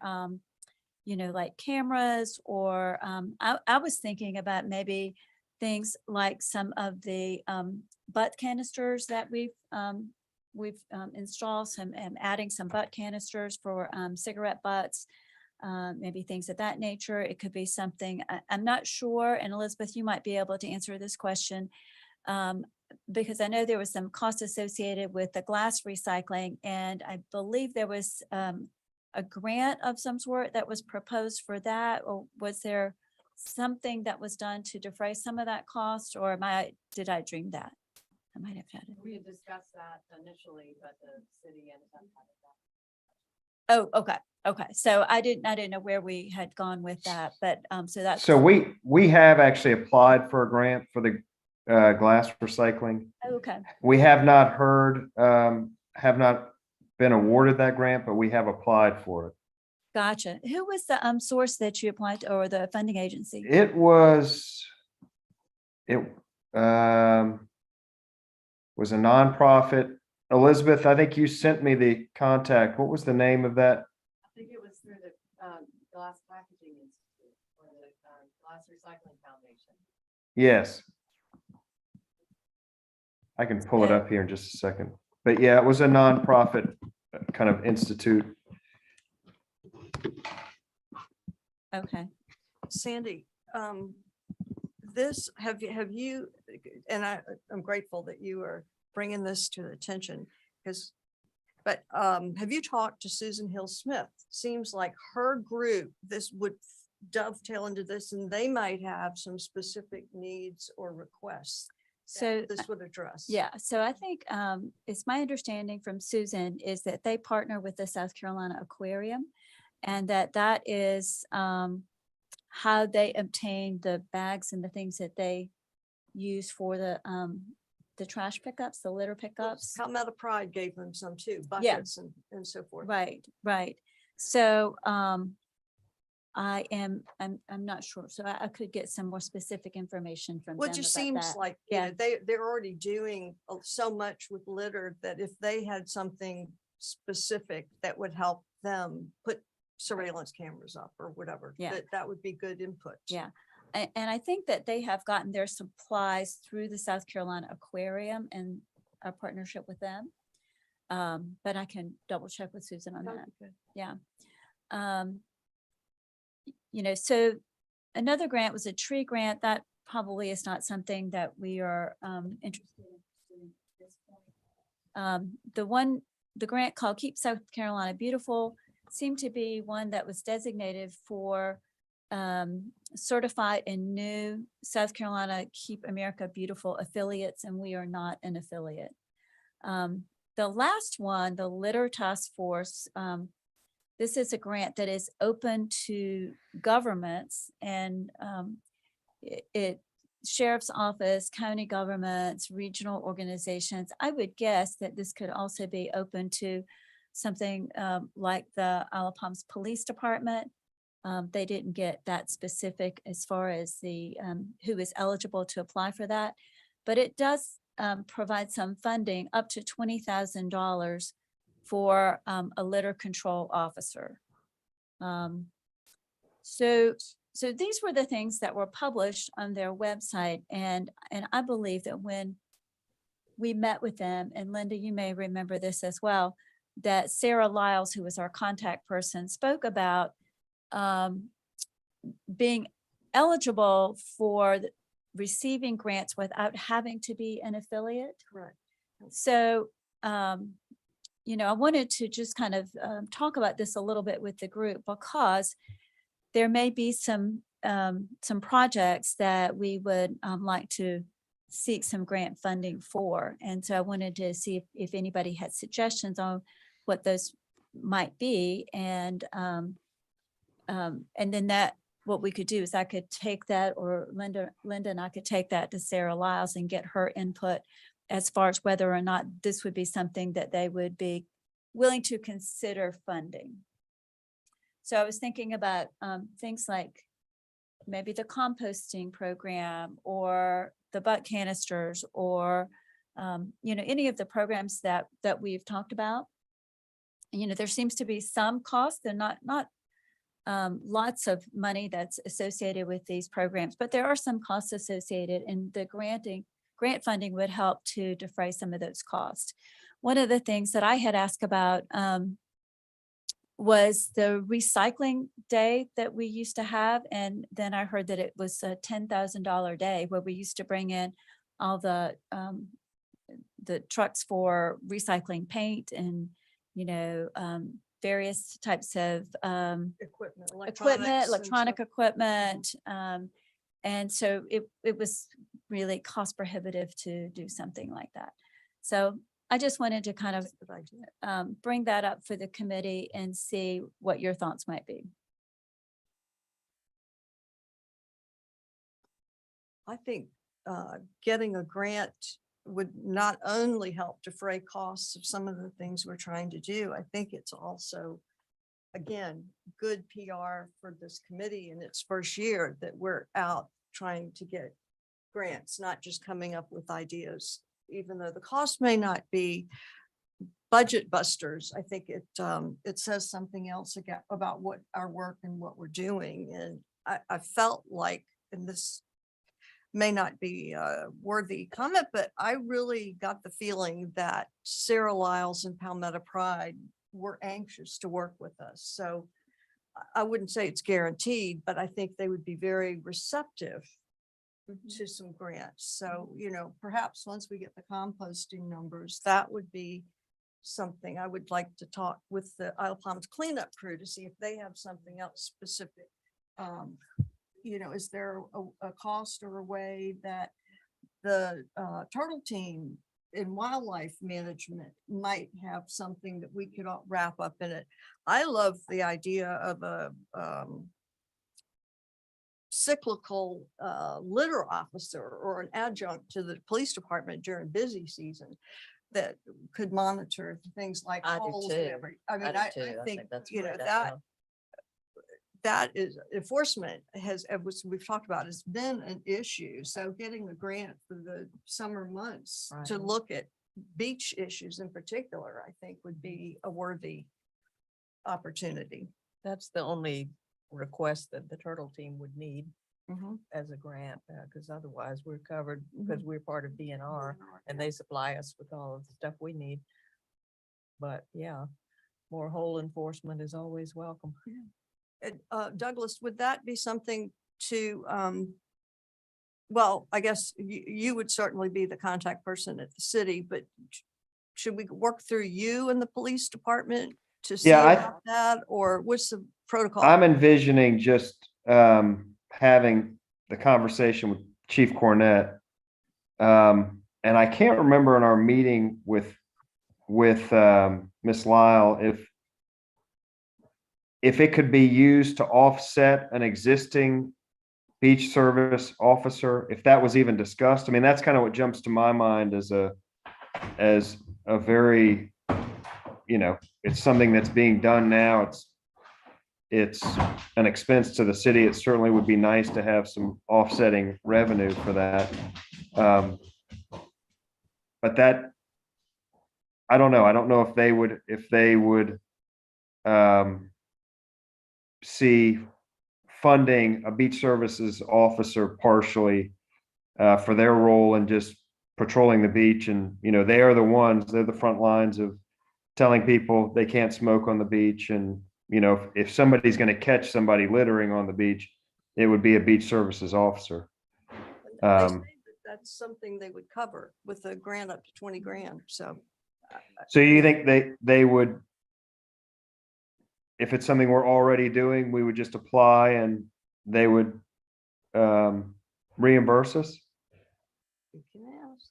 like cameras, or I was thinking about maybe things like some of the butt canisters that we've installed, adding some butt canisters for cigarette butts, maybe things of that nature. It could be something, I'm not sure, and Elizabeth, you might be able to answer this question, because I know there was some cost associated with the glass recycling, and I believe there was a grant of some sort that was proposed for that, or was there something that was done to defray some of that cost, or did I dream that? I might have had it. We had discussed that initially, but the city ended up Oh, okay. Okay. So I didn't know where we had gone with that, but so that's. So we have actually applied for a grant for the glass recycling. Okay. We have not heard, have not been awarded that grant, but we have applied for it. Gotcha. Who was the source that you applied to, or the funding agency? It was a nonprofit. Elizabeth, I think you sent me the contact. What was the name of that? I think it was through the Glass Packaging Institute or the Glass Recycling Foundation. Yes. I can pull it up here in just a second. But yeah, it was a nonprofit kind of institute. Okay. Sandy, have you, and I'm grateful that you are bringing this to the attention, but have you talked to Susan Hill Smith? Seems like her group, this would dovetail into this, and they might have some specific needs or requests So that this would address. yeah, so I think it's my understanding from Susan is that they partner with the South Carolina Aquarium, and that is how they obtain the bags and the things that they use for the trash pickups, the litter pickups. Palmetto Pride gave them some too, buckets and so forth. Right, right. So I'm not sure. So I could get some more specific information from them Well, it just about seems that. like, Yeah. they're already doing so much with litter that if they had something specific that would help them put surveillance cameras up or whatever, Yeah. that would be good input. Yeah. And I think that they have gotten their supplies through the South Carolina Aquarium and a partnership with them. But I can double check with Susan on that. Yeah. So another grant was a tree grant. That probably is not something that we are interested in at this point. The grant called Keep South Carolina Beautiful seemed to be one that was designated for certified and new South Carolina Keep America Beautiful affiliates, and we are not an affiliate. The last one, the Litter Task Force, this is a grant that is open to governments, and it sheriff's office, county governments, regional organizations. I would guess that this could also be open to something like the Isle of Palms Police Department. They didn't get that specific as far as the who is eligible to apply for that, but it does provide some funding up to $20,000 for a litter control officer. So these were the things that were published on their website, and I believe that when we met with them, and Linda, you may remember this as well, that Sarah Lyles, who was our contact person, spoke about being eligible for receiving grants without having to be an affiliate. Correct. So, you know, I wanted to just kind of talk about this a little bit with the group, because there may be some projects that we would like to seek some grant funding for. And so I wanted to see if anybody had suggestions on what those might be. And then that, what we could do is I could take that, or Linda and I could take that to Sarah Lyles and get her input as far as whether or not this would be something that they would be willing to consider funding. So I was thinking about things like maybe the composting program or the butt canisters, or you know, any of the programs that we've talked about. You know, there seems to be some cost, and not lots of money that's associated with these programs, but there are some costs associated, and the grant funding would help to defray some of those costs. One of the things that I had asked about was the recycling day that we used to have. And then I heard that it was a $10,000 day where we used to bring in all the trucks for recycling paint and, you know, various types of Equipment, electronic equipment. And so it was really cost prohibitive to do something like that. So I just wanted to kind of bring that up for the committee and see what your thoughts might be. I think getting a grant would not only help defray costs of some of the things we're trying to do, I think it's also, again, good PR for this committee in its first year that we're out trying to get grants, not just coming up with ideas. Even though the cost may not be budget busters, I think it says something else about what our work and what we're doing. And I felt like, and this may not be a worthy comment, but I really got the feeling that Sarah Lyles and Palmetto Pride were anxious to work with us. So I wouldn't say it's guaranteed, but I think they would be very receptive to some grants. So, you know, perhaps once we get the composting numbers, that would be something I would like to talk with the Isle of Palms cleanup crew to see if they have something else specific. You know, is there a cost or a way that the turtle team in wildlife management might have something that we could all wrap up in it? I love the idea of a cyclical litter officer or an adjunct to the police department during busy season that could monitor things like I do holes too. and every, I mean, I do too. I think, that's you know, great. that is enforcement has, as we've talked about, has been an issue. So getting a grant for the summer months to Right. look at beach issues in particular, I think would be a worthy opportunity. That's the only request that the turtle team would need as a grant, because otherwise we're covered, because we're part of DNR and they supply us with all of the stuff we need. But yeah, more hole enforcement is always welcome. And, Douglas, would that be something to, well, I guess you would certainly be the contact person at the city, but should we work through you and the police department to see Yeah, about that, or what's the protocol? I'm envisioning just having the conversation with Chief Cornett. And I can't remember in our meeting with Ms. Lyle if it could be used to offset an existing beach service officer, if that was even discussed. I mean, that's kind of what jumps to my mind as a very, it's something that's being done now. It's an expense to the city. It certainly would be nice to have some offsetting revenue for that. But that, I don't know. I don't know if they would see funding a beach services officer partially for their role in just patrolling the beach. And, they're the front lines of telling people they can't smoke on the beach. And, if somebody's going to catch somebody littering on the beach, it would be a beach services officer. They say that that's something they would cover with a grant up to 20 grand. So So you think they would, if it's something we're already doing, we would just apply and they would reimburse us? you can ask.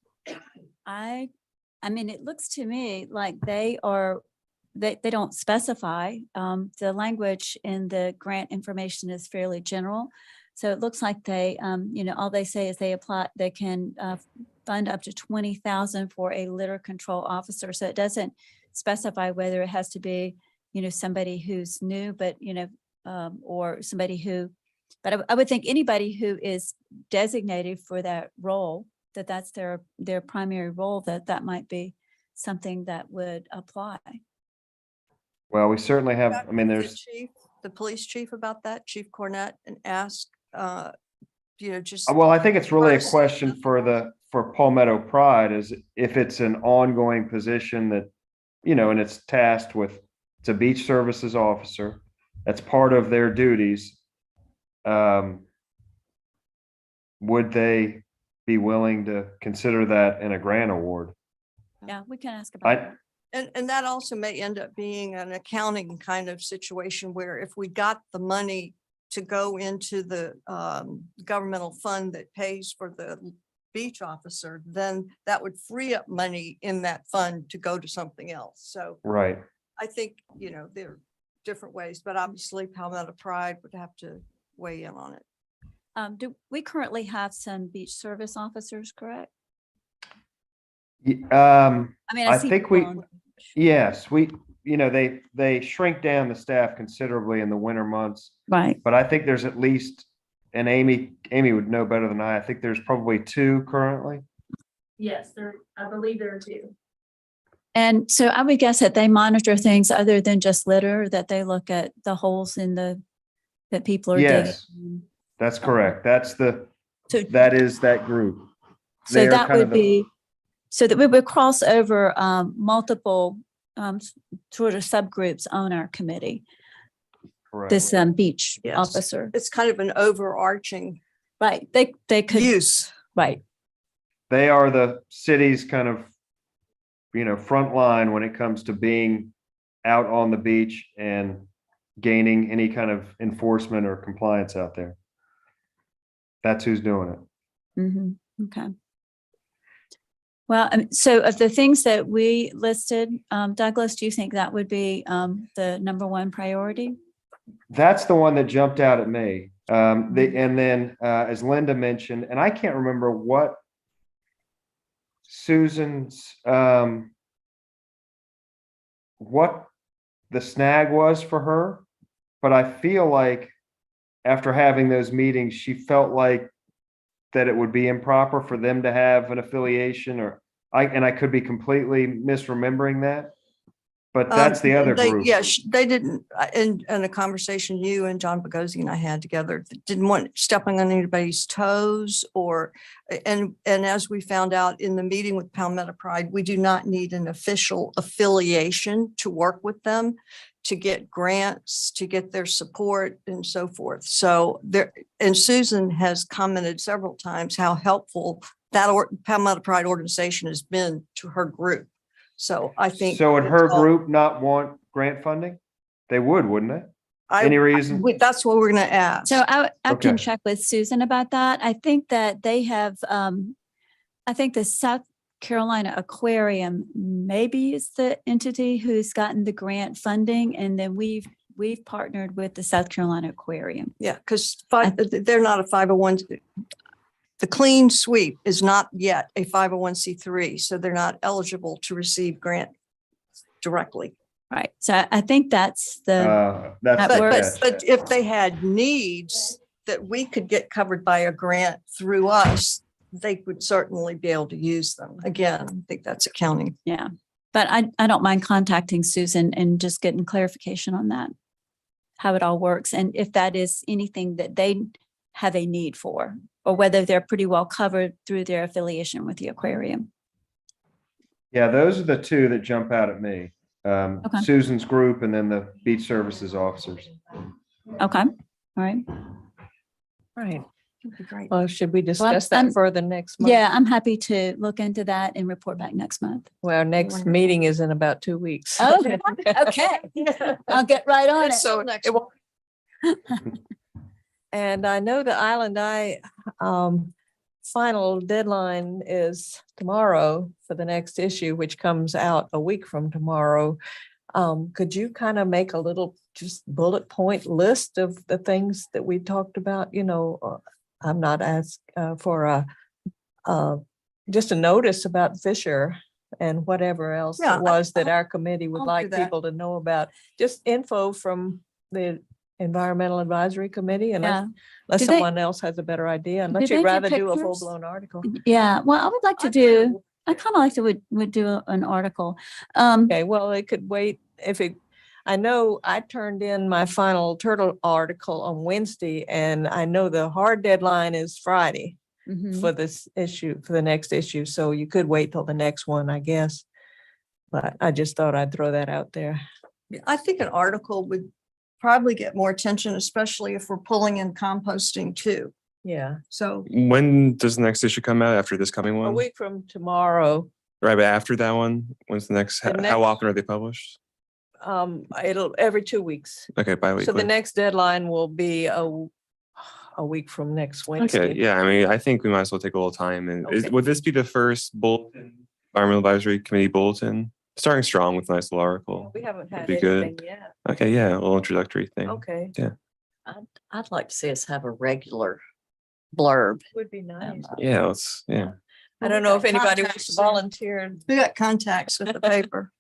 I mean, it looks to me like they don't specify. The language in the grant information is fairly general. So it looks like they, all they say is they can fund up to 20,000 for a litter control officer. So it doesn't specify whether it has to be, somebody who's new, but, or somebody who, but I would think anybody who is designated for that role, that's their primary role, that might be something that would apply. Well, we certainly have, Got I mean, with there's, the police chief about that, Chief Cornett, and ask, just. well, I think it's really a First. question for Palmetto Pride is if it's an ongoing position that, and it's tasked with, it's a beach services officer. That's part of their duties. Would they be willing to consider that in a grant award? Yeah, we can ask about that. And that also may end up being an accounting kind of situation where if we got the money to go into the governmental fund that pays for the beach officer, then that would free up money in that fund to go to something else. So Right. I think, there are different ways, but obviously Palmetto Pride would have to weigh in on it. Do we currently have some beach service officers, correct? I mean, I see think people we, on- yes, they shrink down the staff considerably in the winter months, Right. but I think there's at least, and Amy would know better than I think there's probably 2 currently. Yes, I believe there are 2. And so I would guess that they monitor things other than just litter, that they look at the holes that people are digging. Yes, that's correct. So That is that group. So They are that kind of would be, so that we would cross over multiple sort of subgroups on our committee, Correct. this beach Yes. officer. It's kind of an overarching Right, they could, use. right, They are the city's kind of, front line when it comes to being out on the beach and gaining any kind of enforcement or compliance out there. That's who's doing it. okay. Well, so of the things that we listed, Douglas, do you think that would be the number one priority? That's the one that jumped out at me. And then, as Linda mentioned, and I can't remember what Susan's, what the snag was for her, but I feel like after having those meetings, she felt like that it would be improper for them to have an affiliation and I could be completely misremembering that. But that's the other group. Yes, they didn't, in a conversation you and John Bogosian and I had together, didn't want stepping on anybody's toes and as we found out in the meeting with Palmetto Pride, we do not need an official affiliation to work with them, to get grants, to get their support and so forth. So and Susan has commented several times how helpful that Palmetto Pride organization has been to her group. So I think. So would her it's all- group not want grant funding? They would, wouldn't they? Any reason? That's what we're going to ask. So I can Okay. check with Susan about that. I think that they have, I think the South Carolina Aquarium maybe is the entity who's gotten the grant funding. And then we've we've partnered with the South Carolina Aquarium. Yeah, because they're not a 501. The Clean Sweep is not yet a 501c3, so they're not eligible to receive grant directly. Right. So I think that's the, That's That the works. catch. But if they had needs that we could get covered by a grant through us, they would certainly be able to use them. Again, I think that's accounting. yeah. But I don't mind contacting Susan and just getting clarification on that, how it all works, and if that is anything that they have a need for, or whether they're pretty well covered through their affiliation with the aquarium. Yeah, those are the two that jump out at me. Okay. Susan's group and then the beach services officers. Okay, all right. Right. Great. Well, should we discuss I'm- that further next month? Yeah, I'm happy to look into that and report back next month. Well, our next Wonderful. meeting is in about 2 weeks. Okay, okay. I'll get right on it. So it won't- And I know the Island Eye final deadline is tomorrow for the next issue, which comes out a week from tomorrow. Could you kind of make a little just bullet point list of the things that we talked about? You know, I'm not asked for just a notice about Fisher and whatever else Yeah, it was that our committee would I'll do like that. people to know about. Just info from the Environmental Advisory Committee, unless Do they- someone else has a better idea, unless they you'd get rather do a pictures? full-blown article. Yeah, well, I would like to do, I kind of like to would do an article. Okay, well, it could wait if it, I know I turned in my final turtle article on Wednesday, and I know the hard deadline is Friday mhm. for this issue, for the next issue, so you could wait till the next one, I guess. But I just thought I'd throw that out there. I think an article would probably get more attention, especially if we're pulling in composting too. Yeah, So When does the next issue come out after this coming a one? week from tomorrow, Right, but after that one, when's the next, The how next- often are they published? it'll every 2 weeks. Okay, So the bi-weekly. next deadline will be a week from next Wednesday. Okay, yeah, I mean, I think we might as well take a little time and Okay. would this be the first bulletin, Environmental Advisory Committee bulletin? Starting strong with a nice little article. We haven't had be good. anything yet. Okay, yeah, a little introductory thing. Okay, I'd like to see us have a regular blurb. would be nice. Yeah, let's, yeah. I don't know if anybody wants to volunteer. we got contacts with the paper.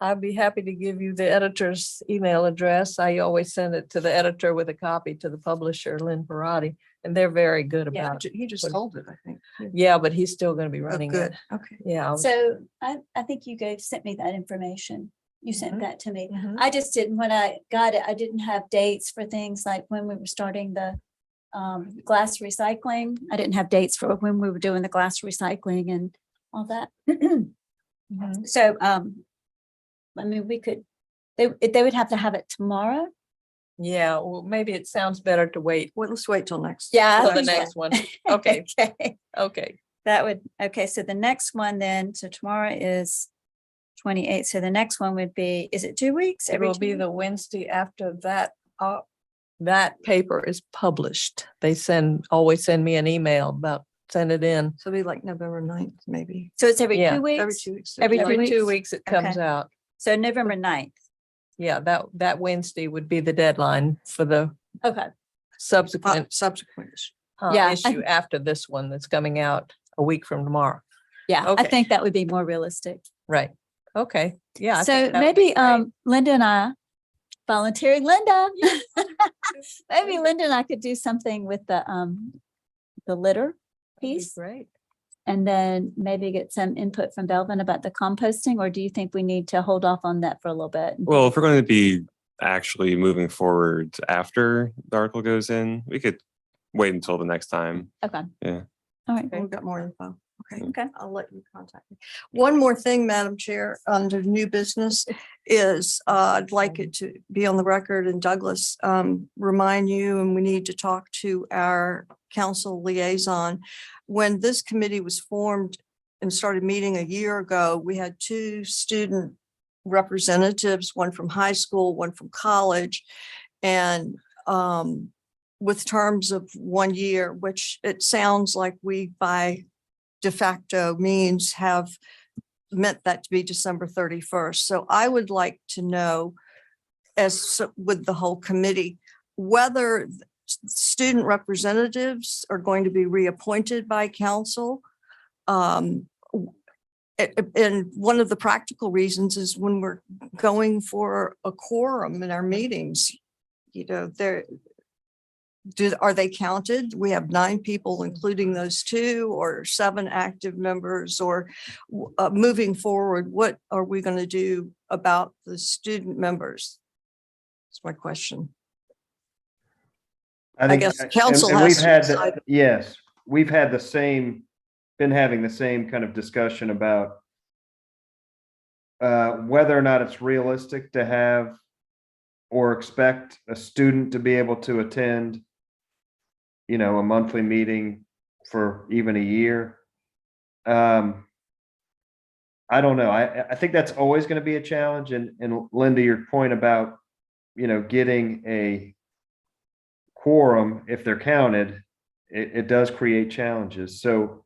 I'd be happy to give you the editor's email address. I always send it to the editor with a copy to the publisher, Lynn Parati, and they're very good Yeah, about it. he just told it, I think. Yeah, but he's still gonna be Oh, running it. good. Okay. Yeah. So I think you guys sent me that information. You sent Mhm. that to me. Mhm. I just didn't, when I got it, I didn't have dates for things like when we were starting the glass recycling. I didn't have dates for when we were doing the glass recycling and all that. Mhm. So, I mean, we could, they would have to have it tomorrow. Yeah, well, maybe it sounds better to wait Well, let's wait till next. Yeah. till the think so. next one. Okay, Okay, okay. that would, okay, so the next one then, so tomorrow is 28th, so the next one would be, is it 2 weeks? It Every will 2 be weeks? the Wednesday after that. That paper is published. They always send me an email about send it in. So it'll be like November 9th, maybe. So it's every Yeah, 2 weeks? Every 2 weeks. Every Every 2 weeks? weeks it comes Okay. out. So November 9th. Yeah, that Wednesday would be the deadline for the Okay. subsequent Subsequent. Yeah, I- issue after this one that's coming out a week from tomorrow. Yeah, I Okay. think that would be more realistic. Right. Okay. Yeah. I So think that would be maybe great. Linda and I, volunteering Linda. Maybe Linda and I could do something with the litter That'd be piece. Great. And then maybe get some input from Belvin about the composting, or do you think we need to hold off on that for a little bit? Well, if we're going to be actually moving forward after the article goes in, we could wait until the next time. Okay. Yeah. All right. We've got more info. Okay. Okay. I'll let you contact me. One more thing, Madam Chair, under new business is I'd like it to be on the record and Douglas remind you, and we need to talk to our council liaison. When this committee was formed and started meeting a year ago, we had 2 student representatives, one from high school, one from college. And with terms of 1 year, which it sounds like we by de facto means have meant that to be December 31st. So I would like to know with the whole committee, whether student representatives are going to be reappointed by council. And one of the practical reasons is when we're going for a quorum in our meetings, are they counted? We have 9 people, including those 2 or 7 active members, or moving forward, what are we going to do about the student members? That's my question. I think- guess and- council and has we've to had decide. Yes, we've had been having the same kind of discussion about whether or not it's realistic to have or expect a student to be able to attend, a monthly meeting for even a year. I don't know. I think that's always going to be a challenge. And Linda, your point about, getting a quorum, if they're counted, it does create challenges. So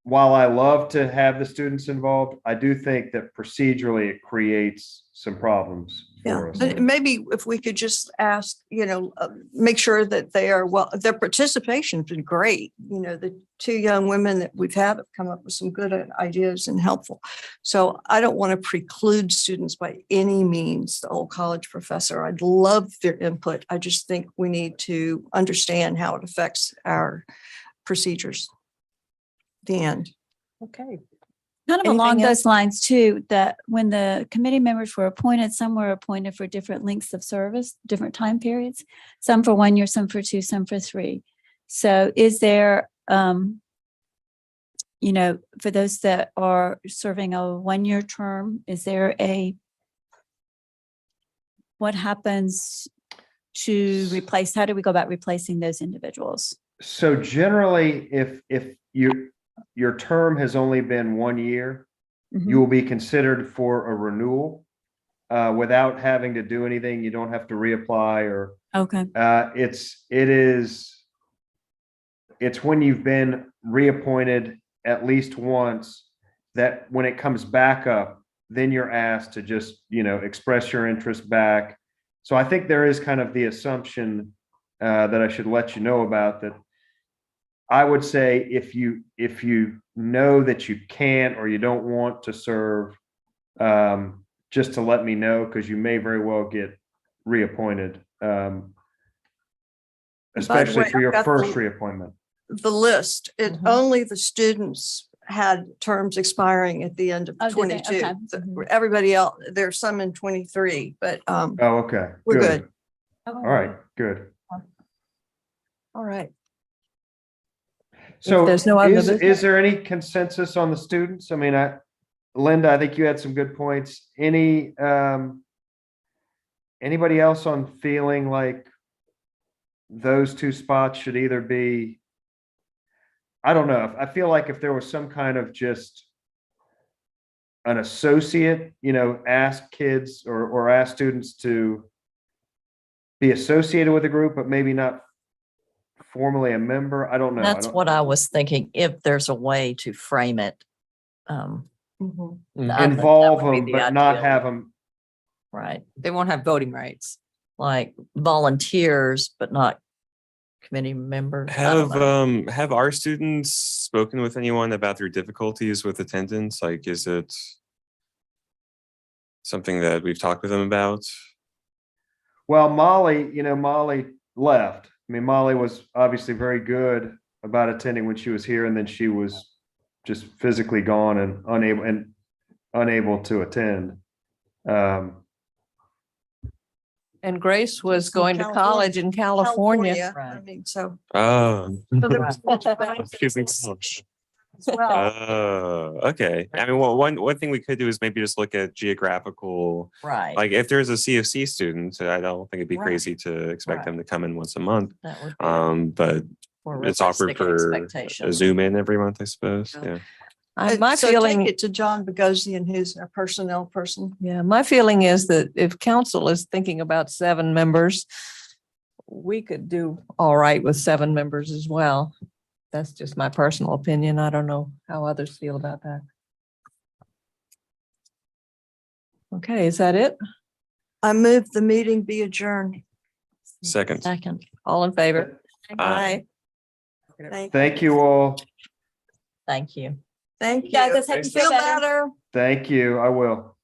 while I love to have the students involved, I do think that procedurally it creates some problems Yeah, for us. and maybe if we could just ask, make sure that they are, their participation's been great. The 2 young women that we've had have come up with some good ideas and helpful. So I don't want to preclude students by any means, the old college professor. I'd love their input. I just think we need to understand how it affects our procedures. The end. Okay. Kind of Anything along else? those lines too, that when the committee members were appointed, some were appointed for different lengths of service, different time periods, some for 1 year, some for 2, some for 3. So is there, for those that are serving a 1-year term, is there what happens to replace, how do we go about replacing those individuals? So generally, if your term has only been 1 year, Mhm. you will be considered for a renewal without having to do anything. You don't have to reapply or Okay, it's when you've been reappointed at least once that when it comes back up, then you're asked to just, express your interest back. So I think there is kind of the assumption that I should let you know about that. I would say if you know that you can't or you don't want to serve, just to let me know, because you may very well get reappointed, especially way, for I've your got first reappointment. The list, only the students had terms expiring at the end of Oh, did they? 22. Okay. Mhm. Everybody else, there's some in 23, but Oh, okay. we're good. All right, good. All right. So there's no other business- is there any consensus on the students? I mean, Linda, I think you had some good points. Anybody else on feeling like those 2 spots should either be, I don't know. I feel like if there was some kind of just an associate, ask kids or ask students to be associated with a group, but maybe not formally a member. I don't know. That's what I was thinking, if there's a way to frame it. Mhm. I think Involve that would be them, the but not ideal. have them. Right, They won't have voting rights. like volunteers, but not committee members. I don't know. Have our students spoken with anyone about their difficulties with attendance? Like, is it something that we've talked with them about? Well, Molly left. I mean, Molly was obviously very good about attending when she was here, and then she was just physically gone and unable to attend. And Grace was It's in going to California. college in California. I Right. mean, so. Oh. So there was Excuse me. as well. Oh, okay. I mean, well, one thing we could do is maybe just look at geographical, Right. like if there's a CFC student, I don't think it'd be Right. crazy to expect Right. them to come in once a month. That would be But more it's offered realistic for expectation. a Zoom in every month, I suppose. Yeah. Yeah. My So feeling. take it to John Bogosian, who's our personnel person. Yeah, my feeling is that if council is thinking about 7 members, we could do all right with 7 members as well. That's just my personal opinion. I don't know how others feel about that. Okay, is that it? I move the meeting be adjourned. Second. Second. All in favor? Aye. Thank you all. Thank you. Thank guys, you. let's hope you feel Feel better. better. Thank you. I will.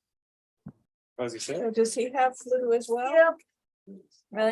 What does he say? Does he have flu as well?